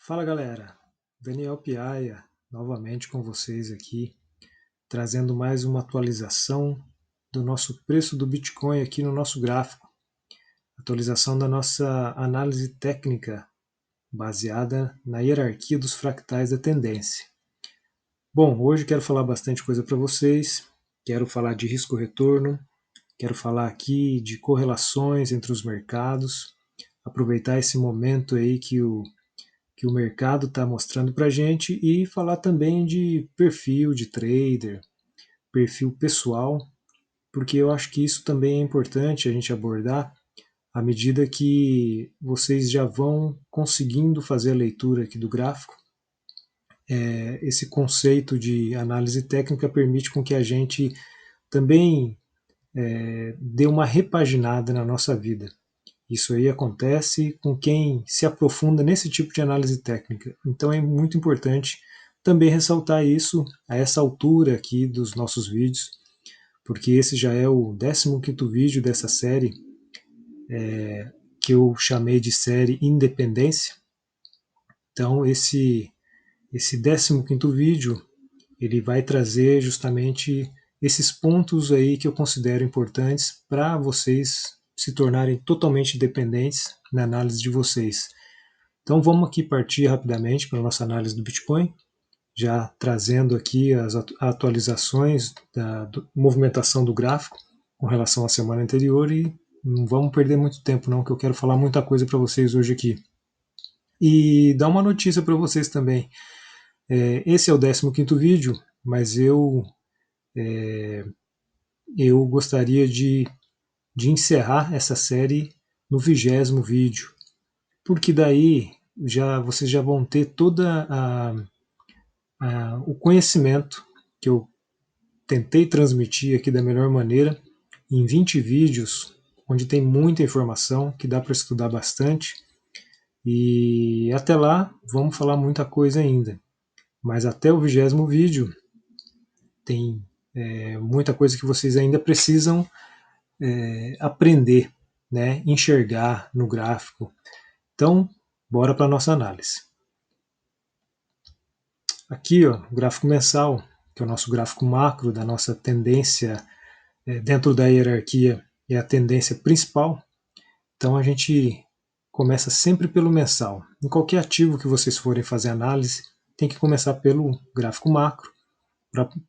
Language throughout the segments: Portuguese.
Fala galera, Daniel Piaia novamente com vocês aqui, trazendo mais uma atualização do nosso preço do Bitcoin aqui no nosso gráfico, atualização da nossa análise técnica baseada na hierarquia dos fractais da tendência. Bom, hoje quero falar bastante coisa para vocês, quero falar de risco-retorno, quero falar aqui de correlações entre os mercados, aproveitar esse momento aí que o mercado está mostrando para a gente e falar também de perfil de trader, perfil pessoal, porque eu acho que isso também é importante a gente abordar à medida que vocês já vão conseguindo fazer a leitura aqui do gráfico. Esse conceito de análise técnica permite com que a gente também dê uma repaginada na nossa vida. Isso aí acontece com quem se aprofunda nesse tipo de análise técnica. Então é muito importante também ressaltar isso a essa altura aqui dos nossos vídeos, porque esse já é o 15º vídeo dessa série, que eu chamei de série Independência. Então esse 15º vídeo ele vai trazer justamente esses pontos aí que eu considero importantes para vocês se tornarem totalmente dependentes na análise de vocês. Então vamos aqui partir rapidamente para a nossa análise do Bitcoin, já trazendo aqui as atualizações da movimentação do gráfico com relação à semana anterior e não vamos perder muito tempo não, que eu quero falar muita coisa para vocês hoje aqui. E dar uma notícia para vocês também. Esse é o 15º vídeo, mas eu gostaria de encerrar essa série no 20º vídeo, porque daí vocês já vão ter toda o conhecimento que eu tentei transmitir aqui da melhor maneira em 20 vídeos, onde tem muita informação que dá para estudar bastante. E até lá vamos falar muita coisa ainda. Mas até o 20º vídeo tem muita coisa que vocês ainda precisam aprender, né, enxergar no gráfico. Então, bora para a nossa análise. Aqui, ó, o gráfico mensal, que é o nosso gráfico macro da nossa tendência dentro da hierarquia, é a tendência principal. Então a gente começa sempre pelo mensal. Em qualquer ativo que vocês forem fazer análise, tem que começar pelo gráfico macro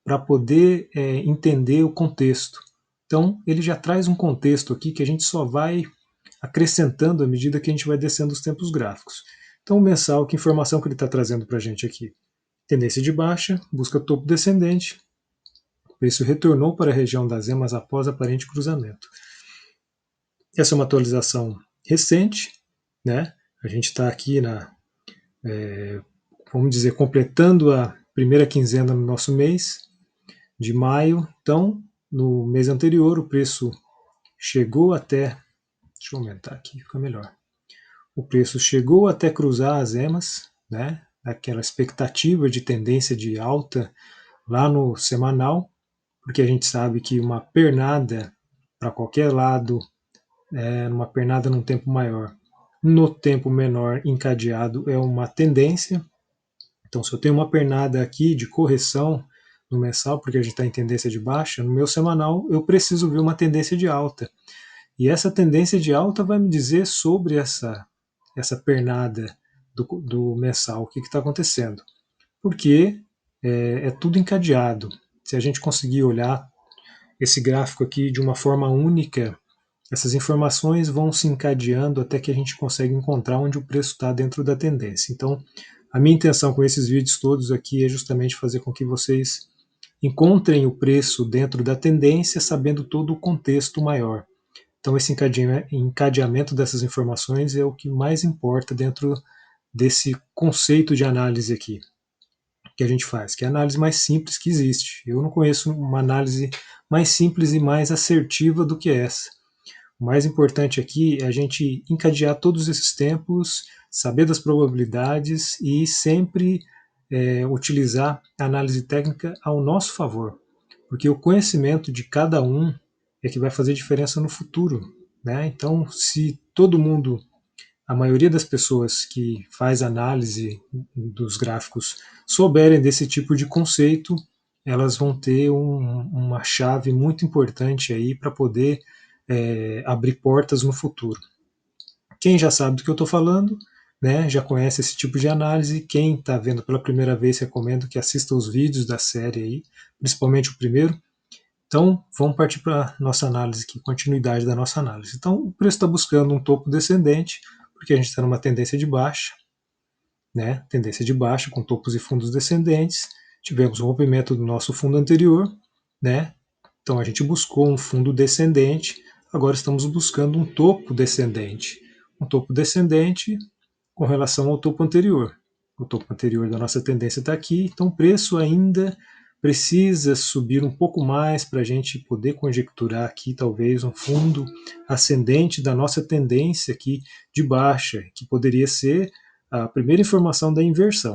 para poder entender o contexto. Então ele já traz um contexto aqui que a gente só vai acrescentando à medida que a gente vai descendo os tempos gráficos. Então o mensal, que informação que ele está trazendo para a gente aqui? Tendência de baixa, busca topo descendente, o preço retornou para a região das emas após aparente cruzamento. Essa é uma atualização recente, né? A gente está aqui vamos dizer, completando a primeira quinzena do nosso mês de maio. Então, no mês anterior, o preço chegou até, deixa eu aumentar aqui, fica melhor. O preço chegou até cruzar as emas, né? Aquela expectativa de tendência de alta lá no semanal, porque a gente sabe que uma pernada para qualquer lado, numa pernada num tempo maior, no tempo menor encadeado é uma tendência. Então, se eu tenho uma pernada aqui de correção no mensal, porque a gente está em tendência de baixa, no meu semanal eu preciso ver uma tendência de alta. E essa tendência de alta vai me dizer sobre essa pernada do mensal, o que está acontecendo. Porque é tudo encadeado. Se a gente conseguir olhar esse gráfico aqui de uma forma única, essas informações vão se encadeando até que a gente consegue encontrar onde o preço está dentro da tendência. Então, a minha intenção com esses vídeos todos aqui é justamente fazer com que vocês encontrem o preço dentro da tendência, sabendo todo o contexto maior. Então, esse encadeamento dessas informações é o que mais importa dentro desse conceito de análise aqui que a gente faz, que é a análise mais simples que existe. Eu não conheço uma análise mais simples e mais assertiva do que essa. O mais importante aqui é a gente encadear todos esses tempos, saber das probabilidades e sempre utilizar a análise técnica ao nosso favor, porque o conhecimento de cada um é que vai fazer diferença no futuro, né? Então, se todo mundo a maioria das pessoas que faz análise dos gráficos souberem desse tipo de conceito, elas vão ter uma chave muito importante aí para poder abrir portas no futuro. Quem já sabe do que eu estou falando, né, já conhece esse tipo de análise. Quem está vendo pela primeira vez, recomendo que assista os vídeos da série aí, principalmente o primeiro. Então, vamos partir para a nossa análise aqui, continuidade da nossa análise. Então, o preço está buscando um topo descendente, porque a gente está numa tendência de baixa, né? Tendência de baixa com topos e fundos descendentes. Tivemos o rompimento do nosso fundo anterior, né? Então, a gente buscou um fundo descendente, agora estamos buscando um topo descendente. Um topo descendente com relação ao topo anterior. O topo anterior da nossa tendência está aqui, então o preço ainda precisa subir um pouco mais para a gente poder conjecturar aqui talvez um fundo ascendente da nossa tendência aqui de baixa, que poderia ser a primeira informação da inversão.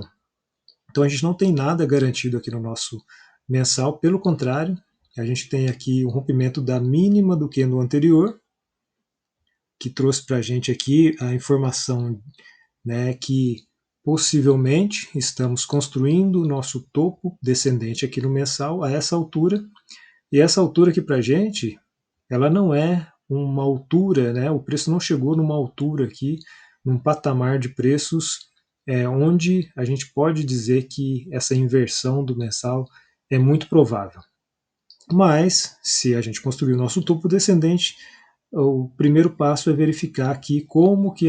Então a gente não tem nada garantido aqui no nosso mensal, pelo contrário, a gente tem aqui o rompimento da mínima do que no anterior, que trouxe para a gente aqui a informação, né, que possivelmente estamos construindo o nosso topo descendente aqui no mensal a essa altura. E essa altura aqui para a gente, ela não é uma altura, né? O preço não chegou numa altura aqui, num patamar de preços onde a gente pode dizer que essa inversão do mensal é muito provável. Mas, se a gente construir o nosso topo descendente, o primeiro passo é verificar aqui como que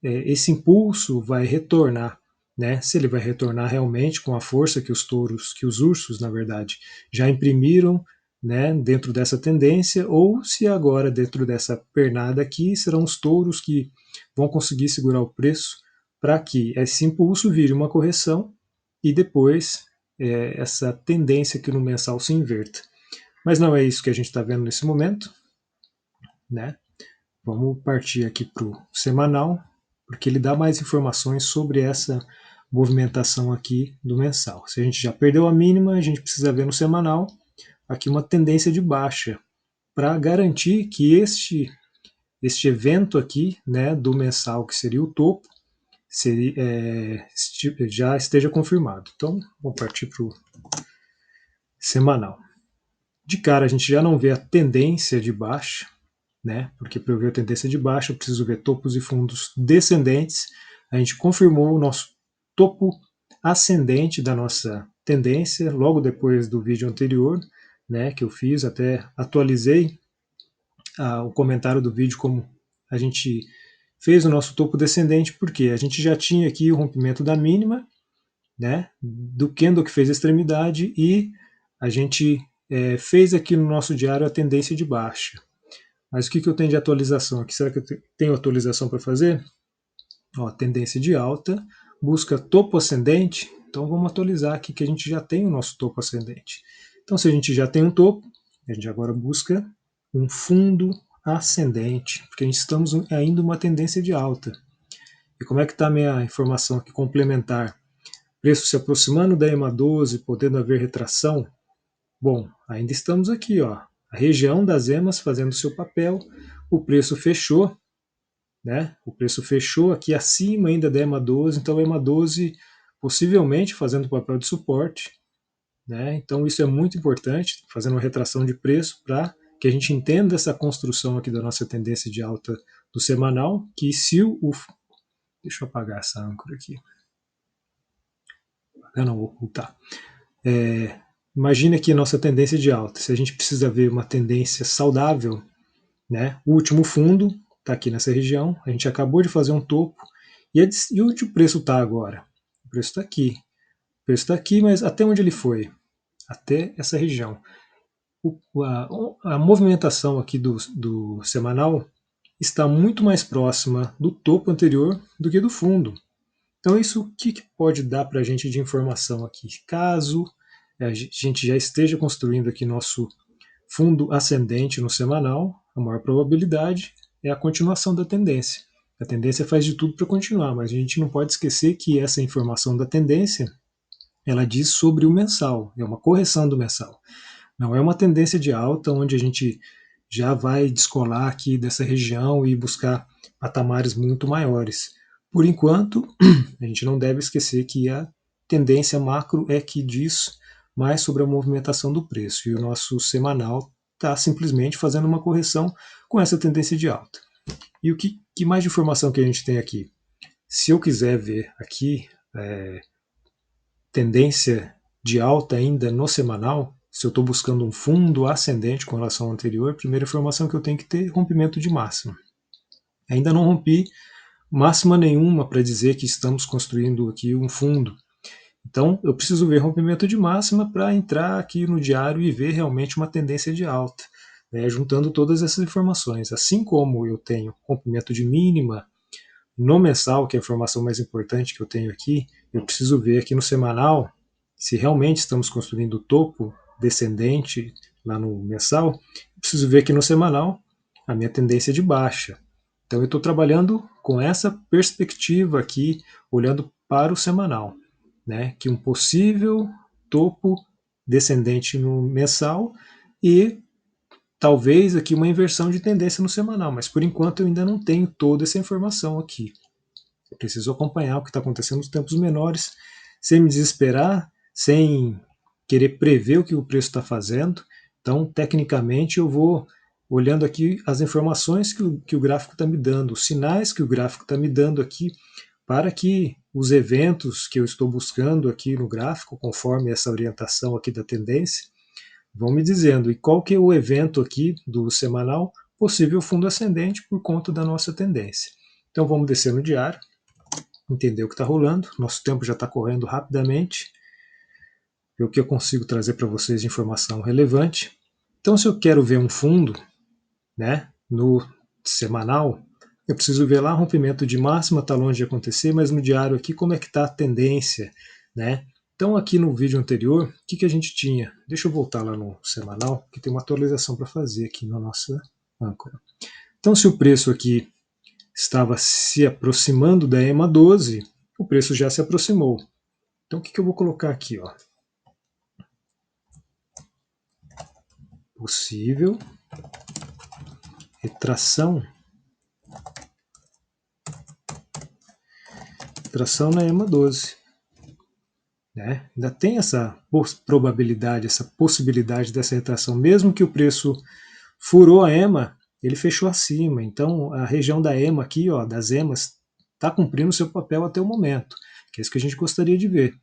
esse impulso vai retornar, né? Se ele vai retornar realmente com a força que os touros, que os ursos, na verdade, já imprimiram, né, dentro dessa tendência, ou se agora dentro dessa pernada aqui serão os touros que vão conseguir segurar o preço para que esse impulso vire uma correção e depois essa tendência aqui no mensal se inverta. Mas não é isso que a gente está vendo nesse momento, né? Vamos partir aqui para o semanal, porque ele dá mais informações sobre essa movimentação aqui do mensal. Se a gente já perdeu a mínima, a gente precisa ver no semanal aqui uma tendência de baixa para garantir que este evento aqui, né, do mensal, que seria o topo, já esteja confirmado. Então, vamos partir para o semanal. De cara, a gente já não vê a tendência de baixa, né? Porque para eu ver a tendência de baixa, eu preciso ver topos e fundos descendentes. A gente confirmou o nosso topo ascendente da nossa tendência logo depois do vídeo anterior, né, que eu fiz, até atualizei o comentário do vídeo como a gente fez o nosso topo descendente, porque a gente já tinha aqui o rompimento da mínima, né, do candle que fez a extremidade, e a gente fez aqui no nosso diário a tendência de baixa. Mas o que eu tenho de atualização aqui? Será que eu tenho atualização para fazer? Ó, tendência de alta, busca topo ascendente. Então vamos atualizar aqui que a gente já tem o nosso topo ascendente. Então se a gente já tem um topo, a gente agora busca um fundo ascendente, porque a gente estamos ainda uma tendência de alta. E como é que está a minha informação aqui complementar? Preço se aproximando da EMA 12, podendo haver retração. Bom, ainda estamos aqui, ó, a região das EMAs fazendo seu papel, o preço fechou, né? O preço fechou aqui acima ainda da EMA 12, então a EMA 12 possivelmente fazendo o papel de suporte, né? Então isso é muito importante, fazendo uma retração de preço para que a gente entenda essa construção aqui da nossa tendência de alta do semanal, que se deixa eu apagar essa âncora aqui. Eu não vou ocultar. Imagine aqui a nossa tendência de alta. Se a gente precisa ver uma tendência saudável, né? O último fundo está aqui nessa região. A gente acabou de fazer um topo. E onde o preço está agora? O preço está aqui. O preço está aqui, mas até onde ele foi? Até essa região. A movimentação aqui do semanal está muito mais próxima do topo anterior do que do fundo. Então, isso o que pode dar para a gente de informação aqui? Caso a gente já esteja construindo aqui nosso fundo ascendente no semanal, a maior probabilidade é a continuação da tendência. A tendência faz de tudo para continuar, mas a gente não pode esquecer que essa informação da tendência, ela diz sobre o mensal, é uma correção do mensal. Não é uma tendência de alta onde a gente já vai descolar aqui dessa região e buscar patamares muito maiores. Por enquanto, a gente não deve esquecer que a tendência macro é que diz mais sobre a movimentação do preço, e o nosso semanal está simplesmente fazendo uma correção com essa tendência de alta. E o que mais de informação que a gente tem aqui? Se eu quiser ver aqui tendência de alta ainda no semanal, se eu estou buscando um fundo ascendente com relação ao anterior, a primeira informação que eu tenho que ter é rompimento de máxima. Ainda não rompi máxima nenhuma para dizer que estamos construindo aqui um fundo. Então, eu preciso ver rompimento de máxima para entrar aqui no diário e ver realmente uma tendência de alta, né, juntando todas essas informações. Assim como eu tenho rompimento de mínima no mensal, que é a informação mais importante que eu tenho aqui, eu preciso ver aqui no semanal se realmente estamos construindo o topo descendente lá no mensal. Eu preciso ver aqui no semanal a minha tendência de baixa. Então eu estou trabalhando com essa perspectiva aqui, olhando para o semanal, né? Que um possível topo descendente no mensal e talvez aqui uma inversão de tendência no semanal, mas por enquanto eu ainda não tenho toda essa informação aqui. Eu preciso acompanhar o que está acontecendo nos tempos menores, sem me desesperar, sem querer prever o que o preço está fazendo. Então, tecnicamente, eu vou olhando aqui as informações que o gráfico está me dando, os sinais que o gráfico está me dando aqui, para que os eventos que eu estou buscando aqui no gráfico, conforme essa orientação aqui da tendência, vão me dizendo e qual que é o evento aqui do semanal, possível fundo ascendente por conta da nossa tendência. Então vamos descer no diário, entender o que está rolando, nosso tempo já está correndo rapidamente, ver o que eu consigo trazer para vocês de informação relevante. Então se eu quero ver um fundo, né, no semanal, eu preciso ver lá rompimento de máxima, está longe de acontecer, mas no diário aqui como é que está a tendência, né? Então aqui no vídeo anterior, o que a gente tinha? Deixa eu voltar lá no semanal, que tem uma atualização para fazer aqui na nossa âncora. Então se o preço aqui estava se aproximando da EMA 12, o preço já se aproximou. Então o que eu vou colocar aqui? Ó? Possível retração na EMA 12. Né? Ainda tem essa probabilidade, essa possibilidade dessa retração, mesmo que o preço furou a EMA, ele fechou acima. Então a região da EMA aqui, ó, das EMAs, está cumprindo seu papel até o momento, que é isso que a gente gostaria de ver.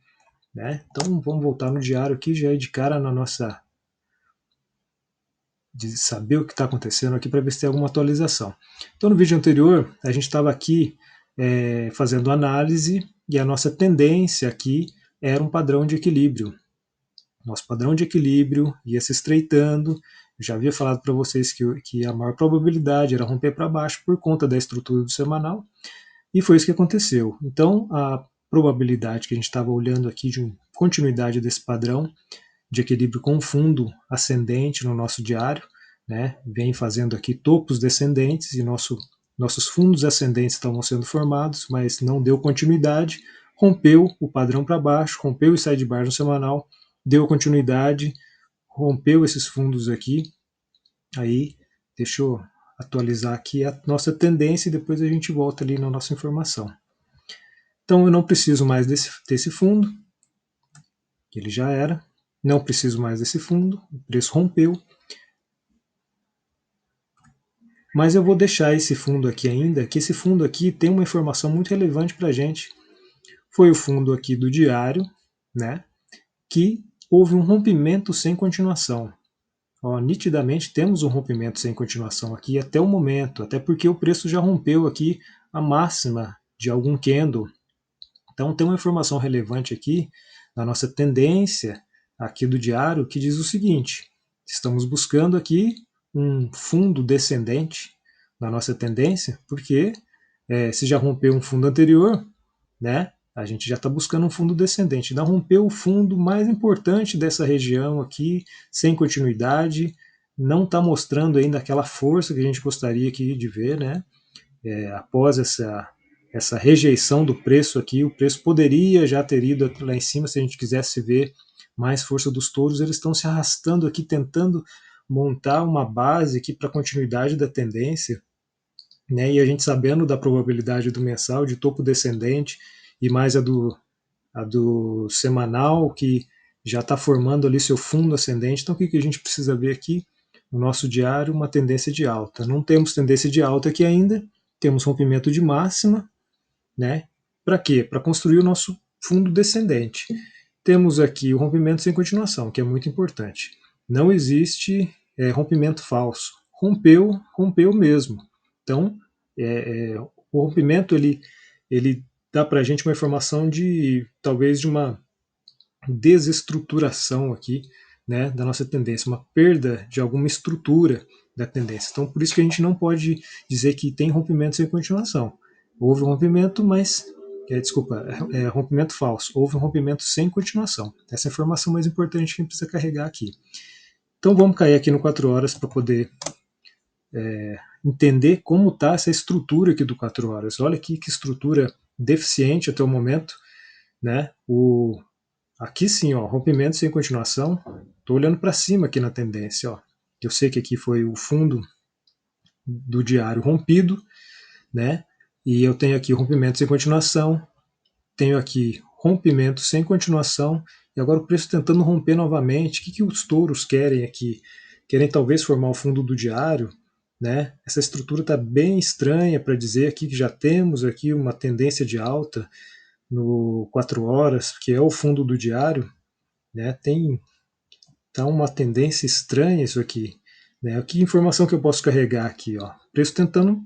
Né? Então vamos voltar no diário aqui, já de cara na nossa de saber o que está acontecendo aqui para ver se tem alguma atualização. Então no vídeo anterior a gente estava aqui fazendo análise e a nossa tendência aqui era um padrão de equilíbrio. Nosso padrão de equilíbrio ia se estreitando. Eu já havia falado para vocês que a maior probabilidade era romper para baixo por conta da estrutura do semanal, e foi isso que aconteceu. Então, a probabilidade que a gente estava olhando aqui de uma continuidade desse padrão de equilíbrio com fundo ascendente no nosso diário, né, vem fazendo aqui topos descendentes e nossos fundos ascendentes estavam sendo formados, mas não deu continuidade, rompeu o padrão para baixo, rompeu o sidebar no semanal, deu continuidade, rompeu esses fundos aqui, aí deixa eu atualizar aqui a nossa tendência e depois a gente volta ali na nossa informação. Então eu não preciso mais desse fundo, ele já era, não preciso mais desse fundo, o preço rompeu, mas eu vou deixar esse fundo aqui ainda, que esse fundo aqui tem uma informação muito relevante para a gente. Foi o fundo aqui do diário, né, que houve um rompimento sem continuação. Ó, nitidamente temos um rompimento sem continuação aqui até o momento, até porque o preço já rompeu aqui a máxima de algum candle. Então tem uma informação relevante aqui na nossa tendência aqui do diário que diz o seguinte: estamos buscando aqui um fundo descendente na nossa tendência, porque se já rompeu um fundo anterior, né, a gente já está buscando um fundo descendente. Ainda rompeu o fundo mais importante dessa região aqui, sem continuidade, não está mostrando ainda aquela força que a gente gostaria aqui de ver, né? Após essa rejeição do preço aqui, o preço poderia já ter ido lá em cima se a gente quisesse ver mais força dos touros. Eles estão se arrastando aqui, tentando montar uma base aqui para continuidade da tendência, né? E a gente sabendo da probabilidade do mensal de topo descendente e mais a do semanal, que já está formando ali seu fundo ascendente. Então, o que, que a gente precisa ver aqui? No nosso diário, uma tendência de alta. Não temos tendência de alta aqui ainda, temos rompimento de máxima, né? Para quê? Para construir o nosso fundo descendente. Temos aqui o rompimento sem continuação, que é muito importante. Não existe rompimento falso. Rompeu, rompeu mesmo. Então, o rompimento ele dá para a gente uma informação de talvez de uma desestruturação aqui, né, da nossa tendência, uma perda de alguma estrutura da tendência. Então, por isso que a gente não pode dizer que tem rompimento sem continuação. Houve um rompimento, mas rompimento falso. Houve um rompimento sem continuação. Essa é a informação mais importante que a gente precisa carregar aqui. Então vamos cair aqui no 4 horas para poder entender como está essa estrutura aqui do 4 horas. Olha aqui que estrutura deficiente até o momento, né? Aqui sim, ó, rompimento sem continuação. Estou olhando para cima aqui na tendência, ó. Eu sei que aqui foi o fundo do diário rompido, né? E eu tenho aqui rompimento sem continuação, tenho aqui rompimento sem continuação, e agora o preço tentando romper novamente. O que, que os touros querem aqui? Querem talvez formar o fundo do diário, né? Essa estrutura está bem estranha para dizer aqui que já temos aqui uma tendência de alta no 4 horas, que é o fundo do diário, né? Tá uma tendência estranha isso aqui, né? Que informação que eu posso carregar aqui, ó? Preço tentando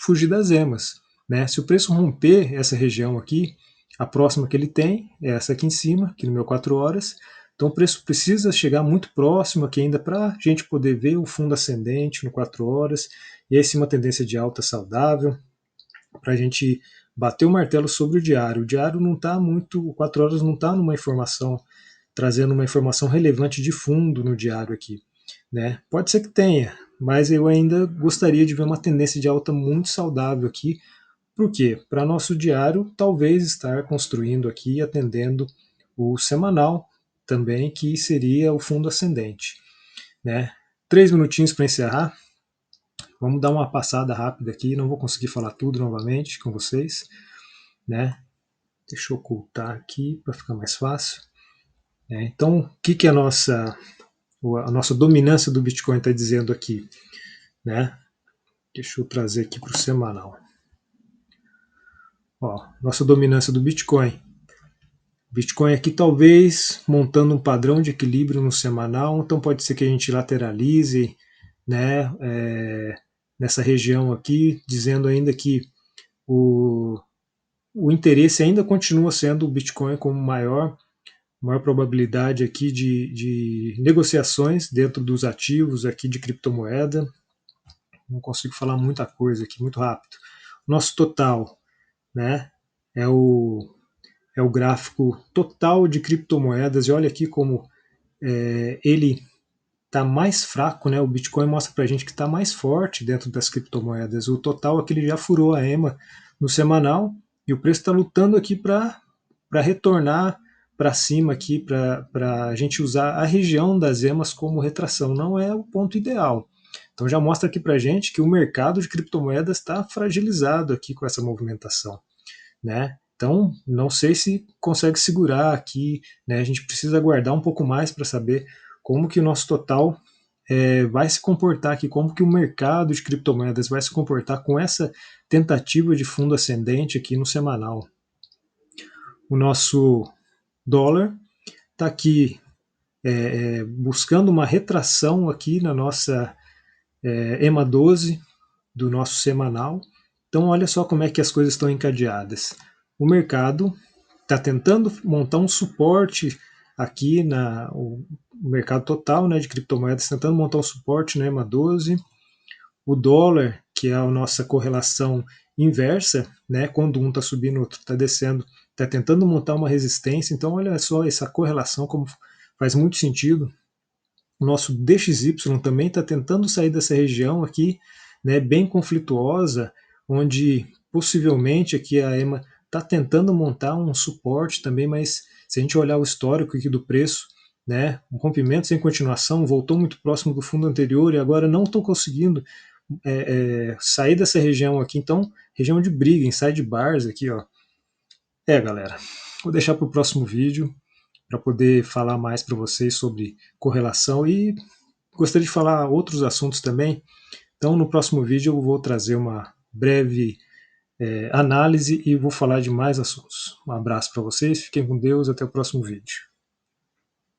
fugir das emas, né? Se o preço romper essa região aqui, a próxima que ele tem é essa aqui em cima, aqui no meu 4 horas. Então o preço precisa chegar muito próximo aqui ainda para a gente poder ver o fundo ascendente no 4 horas, e aí sim uma tendência de alta saudável, para a gente bater o martelo sobre o diário. O diário não está muito, o 4 horas não está numa informação, trazendo uma informação relevante de fundo no diário aqui, né? Pode ser que tenha, mas eu ainda gostaria de ver uma tendência de alta muito saudável aqui. Por quê? Para nosso diário talvez estar construindo aqui, atendendo o semanal também, que seria o fundo ascendente, né? 3 minutinhos para encerrar. Vamos dar uma passada rápida aqui, não vou conseguir falar tudo novamente com vocês, né? Deixa eu ocultar aqui para ficar mais fácil. Então, o que, que a nossa dominância do Bitcoin está dizendo aqui, né? Deixa eu trazer aqui para o semanal. Ó, nossa dominância do Bitcoin. Bitcoin aqui talvez montando um padrão de equilíbrio no semanal, então pode ser que a gente lateralize, né, nessa região aqui, dizendo ainda que o interesse ainda continua sendo o Bitcoin como maior probabilidade aqui de negociações dentro dos ativos aqui de criptomoeda. Não consigo falar muita coisa aqui, muito rápido. Nosso total, né, é o gráfico total de criptomoedas, e olha aqui como ele está mais fraco, né? O Bitcoin mostra para a gente que está mais forte dentro das criptomoedas. O total aqui ele já furou a EMA no semanal, e o preço está lutando aqui para retornar para cima aqui, para a gente usar a região das EMAs como retração. Não é o ponto ideal. Então já mostra aqui para a gente que o mercado de criptomoedas está fragilizado aqui com essa movimentação, né? Então não sei se consegue segurar aqui, né? A gente precisa aguardar um pouco mais para saber como que o nosso total vai se comportar aqui, como que o mercado de criptomoedas vai se comportar com essa tentativa de fundo ascendente aqui no semanal. O nosso dólar está aqui buscando uma retração aqui na nossa EMA 12 do nosso semanal. Então olha só como é que as coisas estão encadeadas. O mercado está tentando montar um suporte aqui o mercado total, né, de criptomoedas, tentando montar um suporte na EMA 12. O dólar, que é a nossa correlação inversa, né, quando um está subindo, o outro está descendo, está tentando montar uma resistência. Então olha só essa correlação como faz muito sentido. O nosso DXY também está tentando sair dessa região aqui, né, bem conflituosa, onde possivelmente aqui a EMA está tentando montar um suporte também, mas se a gente olhar o histórico aqui do preço, né? Um rompimento sem continuação, voltou muito próximo do fundo anterior e agora não estou conseguindo sair dessa região aqui. Então, região de briga, inside bars aqui, ó. Galera, vou deixar para o próximo vídeo para poder falar mais para vocês sobre correlação e gostaria de falar outros assuntos também. Então, no próximo vídeo eu vou trazer uma breve análise e vou falar de mais assuntos. Um abraço para vocês, fiquem com Deus, até o próximo vídeo.